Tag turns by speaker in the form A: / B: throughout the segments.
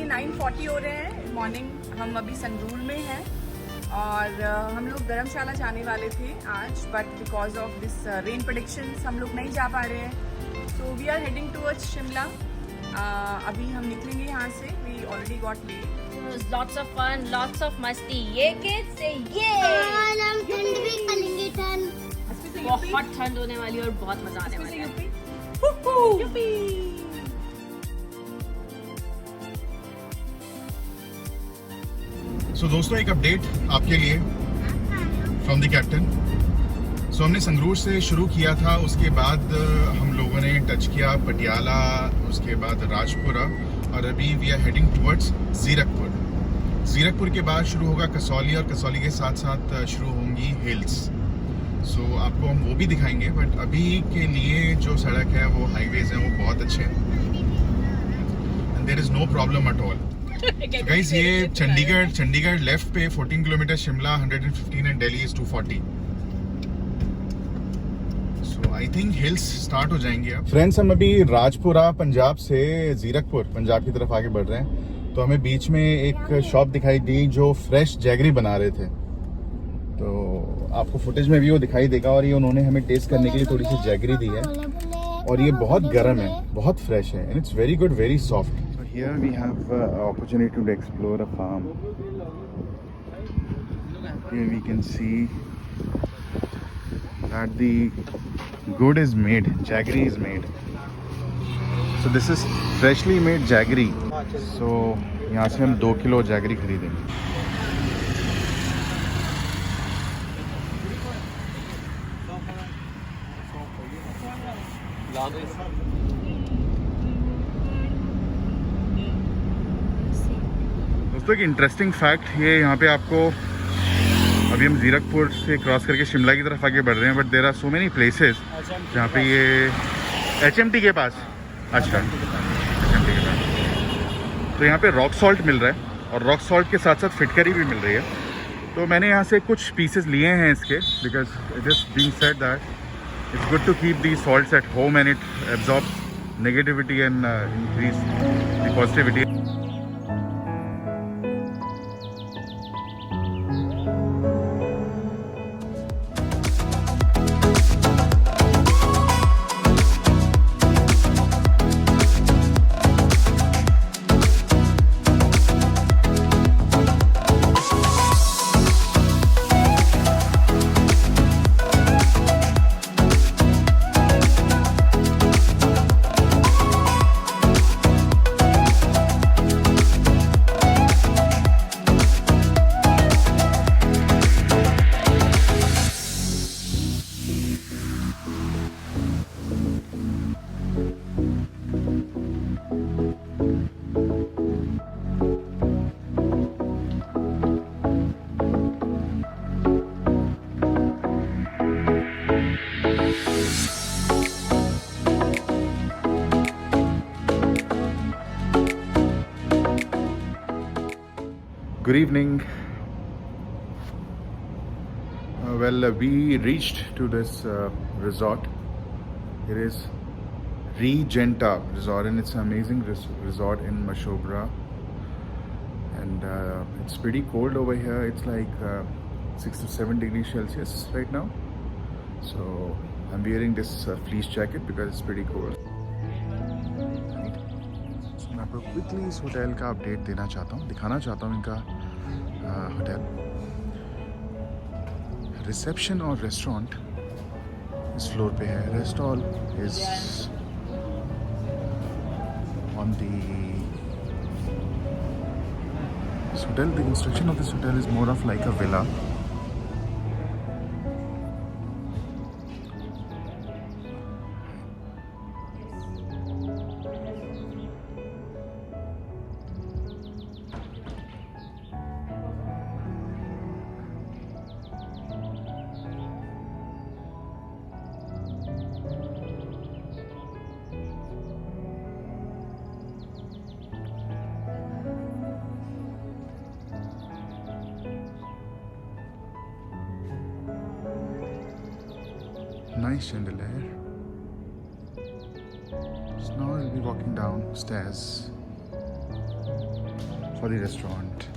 A: 9:40 हो रहे हैं मॉर्निंग। हम अभी संगरूर में हैं और हम लोग धर्मशाला जाने वाले थे आज, but because of this rain predictions हम लोग नहीं जा पा रहे हैं। So we are heading towards Shimla. अभी हम निकलेंगे यहाँ से। We already got late.
B: Lots of fun, lots of मस्ती। ये किड्स से ये
C: हम ठंड भी खलेंगे। ठंड
B: बहुत ठंड होने वाली है और बहुत मजा आने वाला है।
D: सो दोस्तों, एक अपडेट आपके लिए फ्रॉम द कैप्टन। सो हमने संगरूर से शुरू किया था, उसके बाद हम लोगों ने टच किया पटियाला, उसके बाद राजपुरा, और अभी we are heading towards Zirakpur. Zirakpur के बाद शुरू होगा कसौली, और कसौली के साथ साथ शुरू होंगी हिल्स। सो आपको हम वो भी दिखाएंगे, बट अभी के लिए जो सड़क है, वो हाईवेज हैं, वो बहुत अच्छे हैं and there is no problem at all. Guys, ये चंडीगढ़ लेफ्ट पे 14 kilometre, Shimla 115 and Delhi is 240। So I think hills start हो जाएंगे अब। फ्रेंड्स, हम अभी राजपुरा पंजाब से जीरकपुर पंजाब की तरफ आगे बढ़ रहे हैं। तो हमें बीच में एक शॉप दिखाई दी जो फ्रेश जैगरी बना रहे थे। तो आपको फुटेज में भी वो दिखाई देगा, और ये उन्होंने हमें टेस्ट करने के लिए थोड़ी सी जैगरी दी है, और ये बहुत गर्म है, बहुत फ्रेश है, and it's very good, very soft. Here we have opportunity to explore a farm. Here we can see that the good is made, jaggery is made. So this is freshly made jaggery. So यहाँ से हम 2 kilo jaggery खरीदेंगे। दोस्तों, एक interesting fact, ये यहाँ पे आपको, अभी हम जीरकपुर से क्रॉस करके शिमला की तरफ आगे बढ़ रहे हैं, but there are so many places जहाँ पे ये HMT के पास, अच्छा HMT के पास, तो यहाँ पे रॉक सॉल्ट मिल रहा है, और रॉक सॉल्ट के साथ साथ फिटकरी भी मिल रही है। तो मैंने यहाँ से कुछ पीसेस लिए हैं इसके, because it is being said that it's good to keep the salts at home and it absorbs negativity and increase the positivity. Good evening. Well, we reached to this resort. It is Regenta Resort, and it's an amazing resort in Mashobra. And it's pretty cold over here. It's like 6 to 7 degrees Celsius right now. So I'm wearing this fleece jacket because it's pretty cold. So मैं आपको quickly इस hotel का update देना चाहता हूँ, दिखाना चाहता हूँ इनका होटल। रिसेप्शन और रेस्टोरेंट इस फ्लोर पे है। Restaurant is on the hotel. The construction of this hotel is more of like a villa. Nice chandelier. So now I'll be walking downstairs. for the restaurant.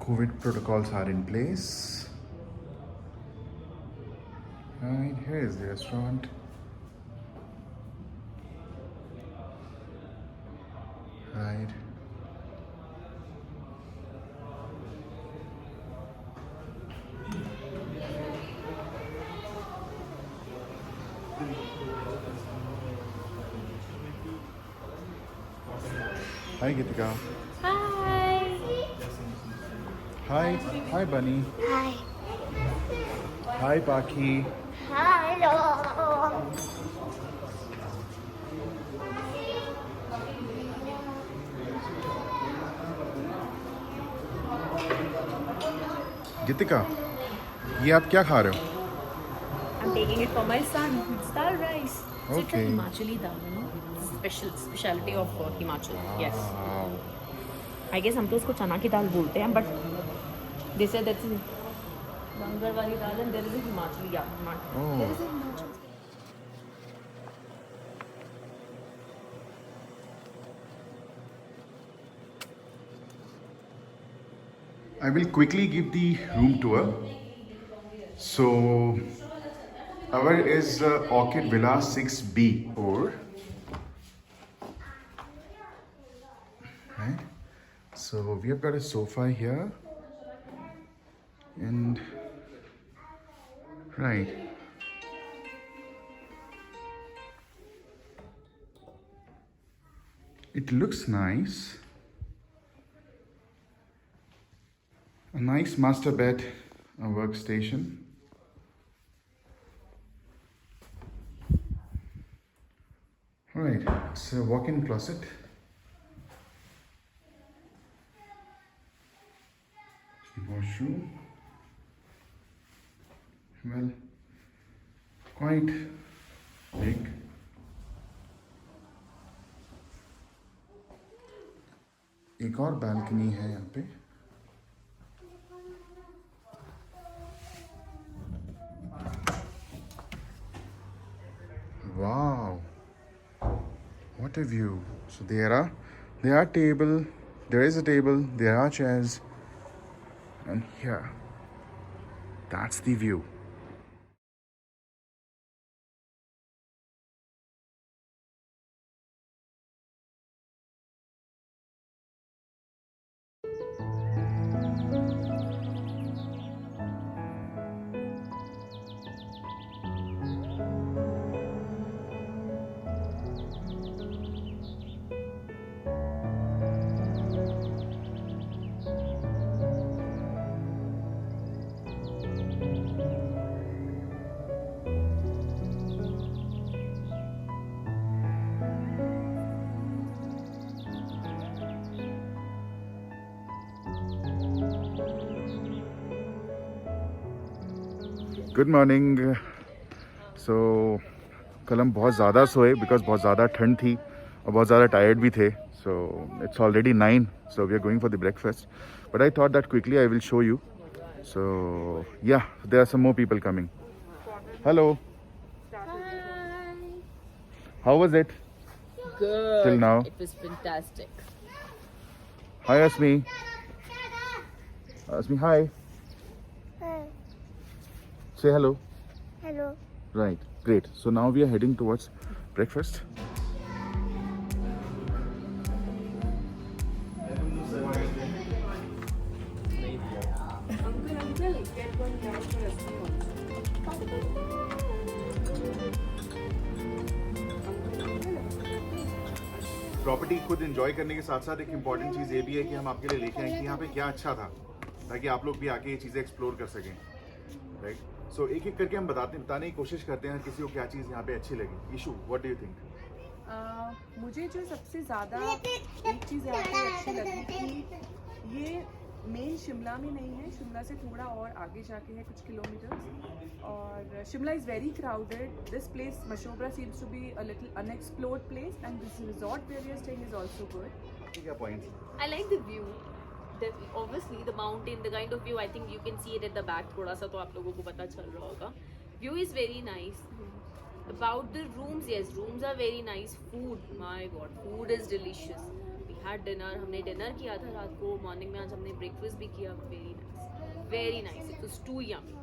D: COVID protocols are in place. Right, here is the restaurant. Right. Hi, Gitika.
B: Hi.
D: Hi. Hi, Bunny.
C: Hi.
D: Hi, Paki.
C: Hello.
D: Gitika, ये आप क्या खा रहे हो?
B: I'm taking it for my son. It's dal rice. So it's
D: Okay.
B: a Himachali dal, you know. Specialty of Himachal. Yes.
D: Wow.
B: I guess हम तो उसको चना की दाल बोलते हैं, but they say that's Bengal वाली दाल and there is a Himachali, yeah.
D: Oh.
B: There is a Himachali.
D: I will quickly give the room tour. So, our is Orchid Villa 6B or right. So we have got a sofa here, and right. It looks nice. A nice master bed, a workstation. All right, it's a walk-in closet. Washroom. Well, quite big. एक और balcony है यहाँ पे. Wow, what a view. So there are table, there is a table, there are chairs, and here, that's the view. Good morning. So कल हम बहुत ज़्यादा सोए बिकॉज बहुत ज़्यादा ठंड थी और बहुत ज़्यादा टायर्ड भी थे. So it's already 9, so we are going for the breakfast. But I thought that quickly I will show you. So yeah, there are some more people coming. Hello, how was it
B: Good.
D: till now?
B: It was fantastic.
D: Hi Asmi. Asmi, hi. Say hello.
C: Hello.
D: Right, great. So now we are heading towards breakfast. Property खुद enjoy करने के साथ साथ एक important चीज़ ये भी है कि हम आपके लिए लेके आए कि यहाँ पे क्या अच्छा था, ताकि आप लोग भी आके ये चीज़ें एक्सप्लोर कर सकें. राइट. सो एक एक करके हम बताने की कोशिश करते हैं किसी को क्या चीज़ यहाँ पे अच्छी लगी. ईशू, व्हाट डू यू थिंक?
A: मुझे जो सबसे ज़्यादा एक चीज़ यहाँ पे अच्छी लगी कि ये मेन शिमला में नहीं है, शिमला से थोड़ा और आगे जाके है कुछ किलोमीटर्स. और Shimla is very crowded. This place, Mashobra, seems to be a little unexplored place, and this resort where we are staying is also good.
D: आपके क्या points?
B: I like the view. Obviously the mountain, the kind of view, I think you can see it at the back. थोड़ा सा तो आप लोगों को पता चल रहा होगा. View is very nice. About the rooms, yes, rooms are very nice. Food, my God, food is delicious. We had dinner. हमने dinner किया था रात को. Morning में आज हमने breakfast भी किया. Very nice. It was too yummy.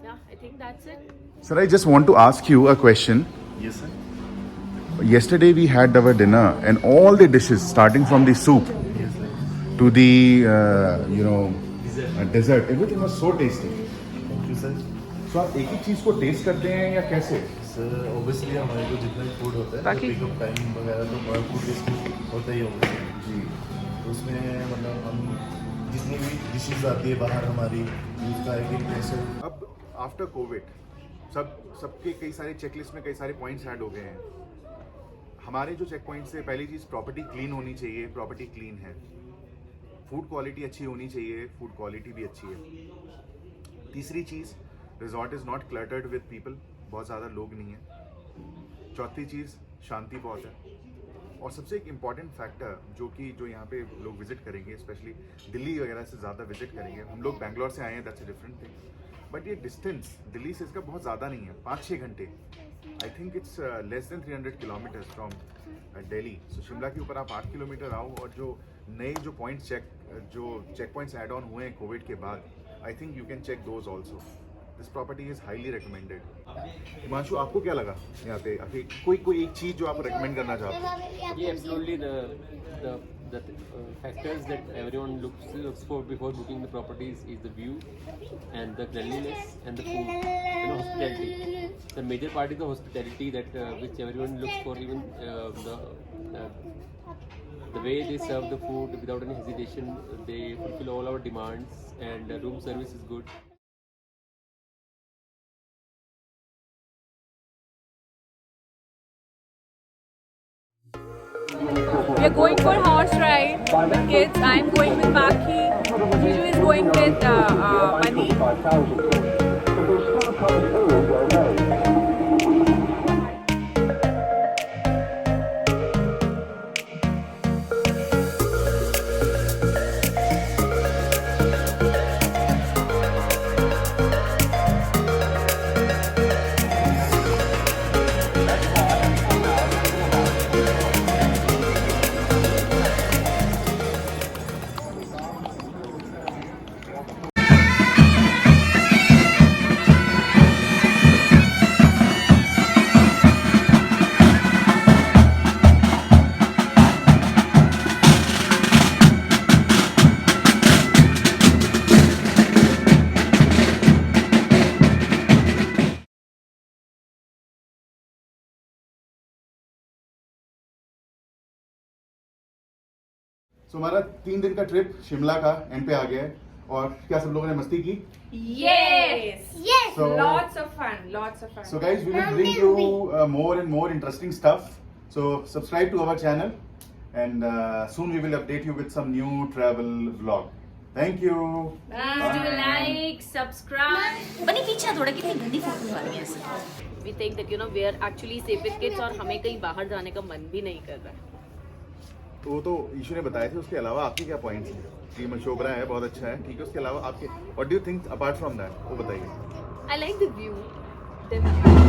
B: Yeah, I think that's it.
D: Sir, I just want to ask you a question.
E: Yes, sir.
D: Yesterday we had our dinner and all the dishes, starting from the soup to the dessert, everything was so tasty.
E: Thank you, sir.
D: So आप एक ही चीज को test करते हैं या कैसे?
E: Sir obviously हमारे को जितना भी फूड होता है
A: बाकी-
E: पिकअप टाइम वगैरह तो बड़ा फूड टेस्ट होता ही होगा
D: जी.
E: तो उसमें मतलब हम जितनी भी डिशेज आती है बाहर हमारी उसका एक एक टेस्ट
D: अब आफ्टर कोविड सबके कई सारे चेकलिस्ट में कई सारे पॉइंट्स ऐड हो गए हैं. हमारे जो चेक पॉइंट्स है, पहली चीज़ प्रॉपर्टी क्लीन होनी चाहिए. प्रॉपर्टी क्लीन है. फूड क्वालिटी अच्छी होनी चाहिए. फूड क्वालिटी भी अच्छी है. तीसरी चीज़, resort is not cluttered with people. बहुत ज़्यादा लोग नहीं हैं. चौथी चीज़, शांति बहुत है. और सबसे एक इम्पॉर्टेंट फैक्टर जो यहाँ पे लोग विजिट करेंगे, स्पेशली दिल्ली वगैरह से ज़्यादा विजिट करेंगे. हम लोग बैंगलोर से आए हैं, that's a different thing. But ये डिस्टेंस दिल्ली से इसका बहुत ज़्यादा नहीं है. 5-6 घंटे. I think it's less than 300 kilometres from Delhi. So Shimla के ऊपर आप 8 किलोमीटर आओ और जो नए जो points check points add on हुए हैं कोविड के बाद, I think you can check those also. This property is highly recommended. Himanshu, आपको क्या लगा यहाँ पे आके? कोई एक चीज़ जो आप रिकमेंड करना चाहते हैं?
F: Yeah, absolutely. The factors that everyone looks for before booking the properties is the view and the cleanliness and the food and hospitality. The major part is the hospitality that which everyone looks for. Even the way they serve the food without any hesitation, they fulfill all our demands, and room service is good.
A: We are going for horse ride with kids. I'm going with Baki. Jiju is going with Mani.
D: सो हमारा 3 दिन का trip Shimla का and पे आ गया है. और क्या सब लोगों ने मस्ती की?
A: Yes!
C: Yes!
D: So,
A: Lots of fun, lots of fun.
D: so guys, we will bring you more and more interesting stuff. So subscribe to our channel, and soon we will update you with some new travel vlog. Thank you.
B: Please do like, subscribe. बनी पीछे थोड़ा, कितनी गंदी photo निकाली है ऐसे. We think that we are actually safe with kids और हमें कहीं बाहर जाने का मन भी नहीं कर रहा है.
D: वो तो ईशू ने बताए थे. उसके अलावा आपके क्या पॉइंट्स हैं? कि मशोबरा है, बहुत अच्छा है, ठीक है. उसके अलावा आपके what do you think apart from that, वो बताइए.
B: I like the view.